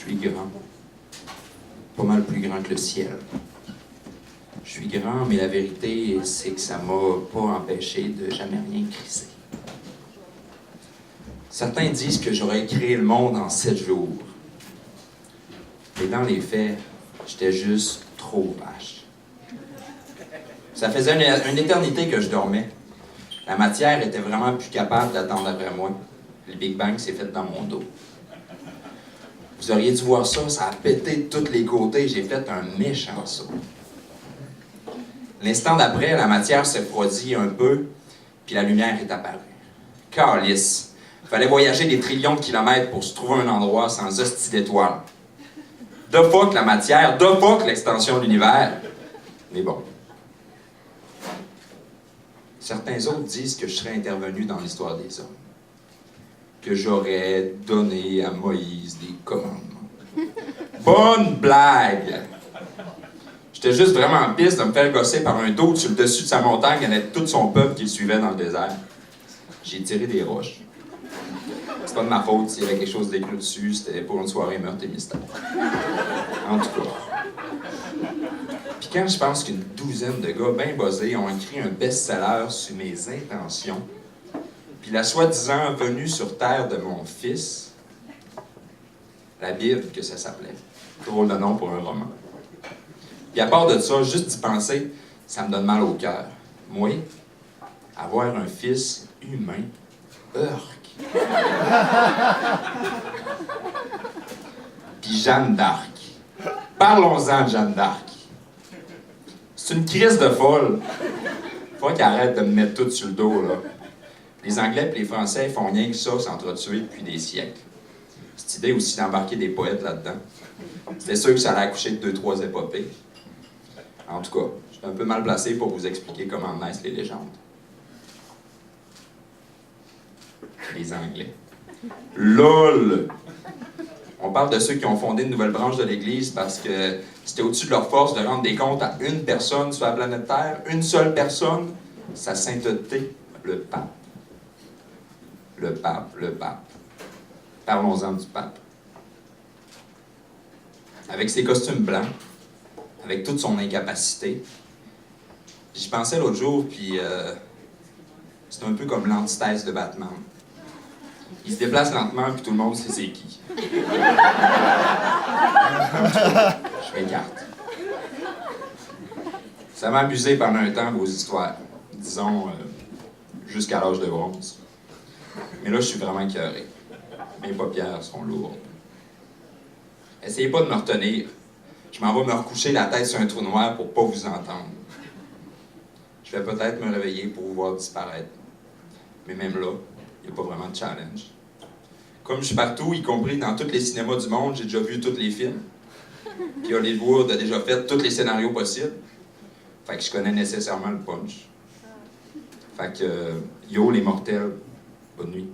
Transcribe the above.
suis grand. Pas mal plus grand que le ciel. Je suis grand, mais la vérité, c'est que ça m'a pas empêché de jamais rien crisser. Certains disent que j'aurais créé le monde en 7 jours. Mais dans les faits, j'étais juste trop vache. Ça faisait une éternité que je dormais. La matière était vraiment plus capable d'attendre après moi. Le Big Bang s'est fait dans mon dos. Vous auriez dû voir ça, ça a pété de tous les côtés. J'ai fait un méchant saut. L'instant d'après, la matière s'est refroidie un peu, puis la lumière est apparue. Calisse! Fallait voyager des trillions de kilomètres pour se trouver un endroit sans hostie d'étoiles. De fuck la matière, de fuck l'extension de l'univers. Mais bon. Certains autres disent que je serais intervenu dans l'histoire des hommes. Que j'aurais donné à Moïse des commandements. Bonne blague! J'étais juste vraiment en piste de me faire gosser par un dos sur le dessus de sa montagne avec tout son peuple qui le suivait dans le désert. J'ai tiré des roches. C'est pas de ma faute s'il y avait quelque chose d'écrit dessus, c'était pour une soirée meurtre et mystère. En tout cas. Puis quand je pense qu'une douzaine de gars bien buzzés ont écrit un best-seller sur mes intentions, puis la soi-disant venue sur terre de mon fils, la Bible que ça s'appelait. Drôle de nom pour un roman. Puis à part de ça, juste d'y penser, ça me donne mal au cœur. Moi, avoir un fils humain, urk. Puis Jeanne d'Arc. Parlons-en de Jeanne d'Arc. C'est une crise de folle. Faut qu'elle arrête de me mettre tout sur le dos, là. Les Anglais et les Français font rien que ça s'entretuer depuis des siècles. Cette idée aussi d'embarquer des poètes là-dedans. C'était sûr que ça allait accoucher de 2-3 épopées. En tout cas, je suis un peu mal placé pour vous expliquer comment naissent les légendes. Les Anglais. LOL! On parle de ceux qui ont fondé une nouvelle branche de l'Église parce que c'était au-dessus de leur force de rendre des comptes à une personne sur la planète Terre, une seule personne, sa sainteté, le pape. Le pape, le pape. Parlons-en du pape. Avec ses costumes blancs, avec toute son incapacité, j'y pensais l'autre jour, puis c'est un peu comme l'antithèse de Batman. Il se déplace lentement, puis tout le monde sait c'est qui. Je m'écarte. Ça m'a amusé pendant un temps, vos histoires. Disons, jusqu'à l'âge de bronze. Mais là, je suis vraiment écœuré. Mes paupières sont lourdes. Essayez pas de me retenir. Je m'en vais me recoucher la tête sur un trou noir pour pas vous entendre. Je vais peut-être me réveiller pour vous voir disparaître. Mais même là, il n'y a pas vraiment de challenge. Comme je suis partout, y compris dans tous les cinémas du monde, j'ai déjà vu tous les films. Puis Hollywood a déjà fait tous les scénarios possibles. Fait que je connais nécessairement le punch. Fait que, yo les mortels, bonne nuit.